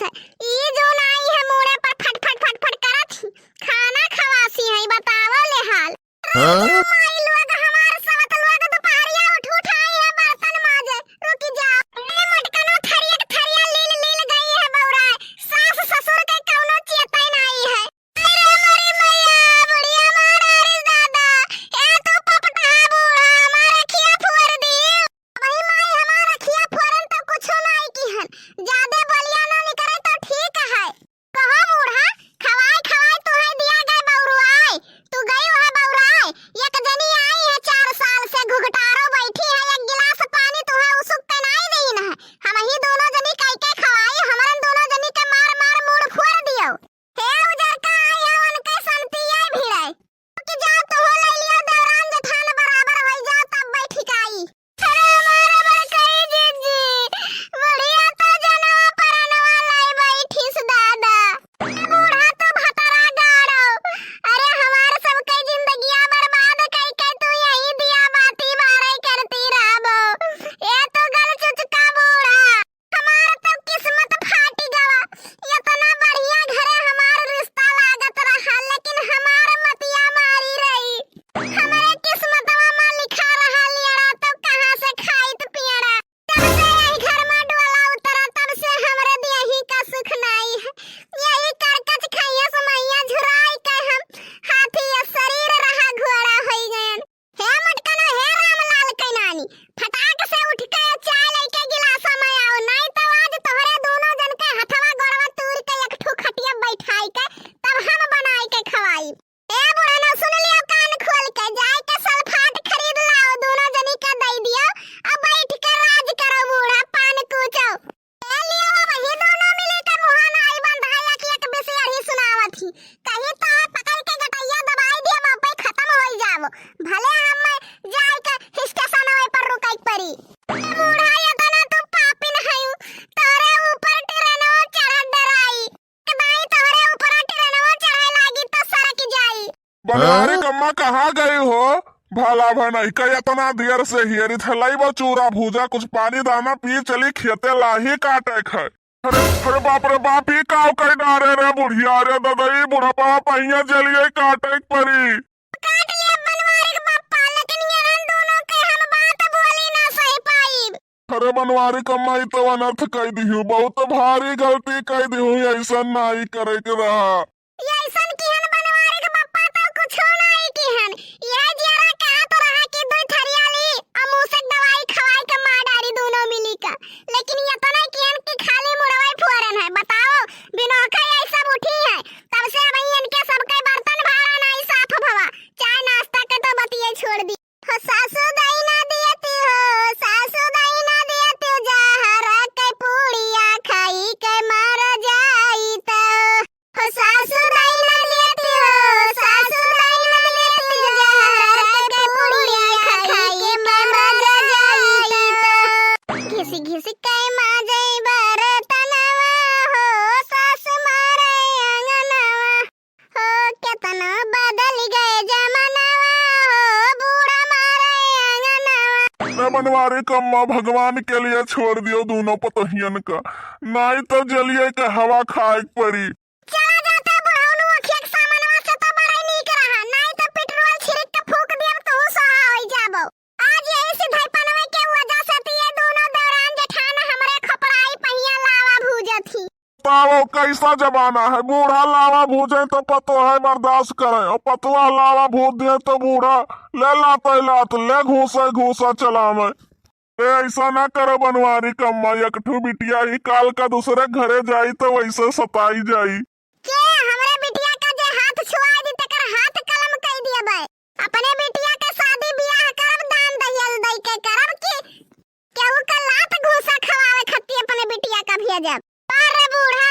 से ई zone I है मुड़े पर फट फट फट फट करत खाना खवासी है बतावो ले हाल। माई लोग हमार सवत लोग दोपहरिया उठ उठाई है बर्तन माजे रुकी जाओ ए मटकनो थरिया के थरिया लील लील गई है बौराए सास ससुर के कौनो चेतई नहीं है। अरे मरी मैया बुढ़िया मारा रे दादा ए तो पपटा बूढ़ा हमारा खिया फोड़ दी वही माई हमारा खिया फोड़न तो कुछ नहीं की हन ज्यादा बलिया ना निकले तो ठीक है कहो बूढ़ा खवाई खवाई तो है दिया गए बौरुआई तू गई है बौराई एक जनी आई है 4 साल से घुघटारो बैठी है एक गिलास पानी तो है उसुक के नहीं देही ना हम ही दोनों जनी कई के खवाई हमरन दोनों जनी के मार मार मुड़ फोड़ दियो हे उजर का आई है उनके संतिया भिड़े कि जा तो हो ले लियो दौरान जेठान बराबर होई जा तब बैठी काई। अरे मारा बर कई जीजी बुढ़िया तो जनवा परनवा लाई बैठी से दादा बूढ़ा तो भतरा गाड़ो अरे हमार सब के जिंदगिया बर्बाद कई के तू यही दिया बाती बारे करती रहबो ये तो गल चुचका बूढ़ा हमार तो किस्मत फाटी गवा इतना बढ़िया घरे हमार रिश्ता लागत रहा लेकिन हमार मतिया मारी रही हमारे किस्मतवा में लिखा रहा लियरा तो कहां से खाइत पियरा जब से यही घर में डोला उतरा तब से हमरे दियही का सुख नहीं है यही करकच खाइया समैया झुराई के हम हाथी या शरीर रहा घोड़ा होई गयन। हे मटकनो हे रामलाल कैनानी फटाक से उठ के चाय लेके गिलासा में आओ नहीं तो आज तोहरे दोनों जन के हथवा गोड़वा तूर के एक ठो खटिया बैठाई के तब हम बनाई के खवाई। ए बुढ़ा सुन लियो कान खोल के जाए के सल्फाट खरीद लाओ दोनों जनी का दई दियो अब बैठ के राज करो बूढ़ा पान कूचो ए लियो वही दोनों मिले के मुहान आई बंधाया कि एक बिसेड़ी सुनावत ही कहीं तो पकड़ के गटैया दबाई दिया बापे खत्म होई जावो भले हम जाए के स्टेशन पर रुकई पड़ी बूढ़ा इतना तू पापिन हयू तोरे ऊपर ट्रेनवा चढ़ डराई कदाई तोरे ऊपर ट्रेनवा चढ़े लागी तो सरक जाई। बनवारी कम्मा कहाँ गई हो भला भनई का इतना देर से हियरी थलाई बा चूरा भूजा कुछ पानी दाना पी चली खेते लाही काटे ख अरे बाप रे बाप ही काव कई डारे रे बुढ़िया रे ददई बुढ़पा पहिया जलिए काटे परी काट लिया बनवारी के पप्पा लेकिन ये दोनों के हम बात बोली ना सही पाई। अरे बनवारी कम्मा ई तो अनर्थ कई दिहु बहुत भारी गलती कई दिहु ऐसा नहीं करे के रहा ये ऐसन किहन बनवारी के पप्पा तो कुछ नहीं किहन ये जरा कहा तो रहा कि दो थरियाली अमू से दवाई खवाई के मार डारी दोनों मिली का लेकिन ये तो नहीं किहन कि खाली मुड़वाई फोरन है बताओ बिना के ऐसा उठी है तब से अब इनके सबके बर्तन भाड़ा नहीं साफ भवा चाय नाश्ता के तो बतिये छोड़ दी हो सासू दई ना दियती हो सासू दई ना दियती जहरा के पूड़िया खाई के मर जाई तो हो सासू दई ना दियती हो सासू दई ना दियती जहरा के पूड़िया खाई के मर जाई तो घिसी घिसी के माजे बरतनवा हो सास मारे अंगनवा हो केतना बदल गए जमानवा हो बूढ़ा मारे अंगनवा। मैं बनवारी कम्मा भगवान के लिए छोड़ दियो दोनों पतोहियन का नहीं तो जलिए के हवा खाए परी चला जाता बुढ़ाउनु अखिया के सामनवा से तो बड़ाई नीक रहा नहीं तो पेट्रोल छिड़क के फूक दियब तो सहा होई जाबो आज यही सिधाईपनवे के वजह से ये दोनों दौरान जेठान हमरे खपड़ाई पहिया लावा भूजत ही बताओ कैसा जमाना है बूढ़ा लावा भूजे तो पतो है बर्दाश्त करे और पतवा लावा भूज दिए तो बूढ़ा ले लात ले घूसा चला मैं ऐसा ना करो बनवारी कम्मा एकठू बिटिया ही काल का दूसरे घरे जाई तो वैसे सताई जाई के हमरे बिटिया का जे हाथ छुआ दी तकर हाथ कलम कई दिए बे अपने बिटिया के शादी बियाह करब दान दहियल दई के करब कि केहू का लात घूसा खवावे खत्ती अपने बिटिया का भेजब अरे बूढ़ा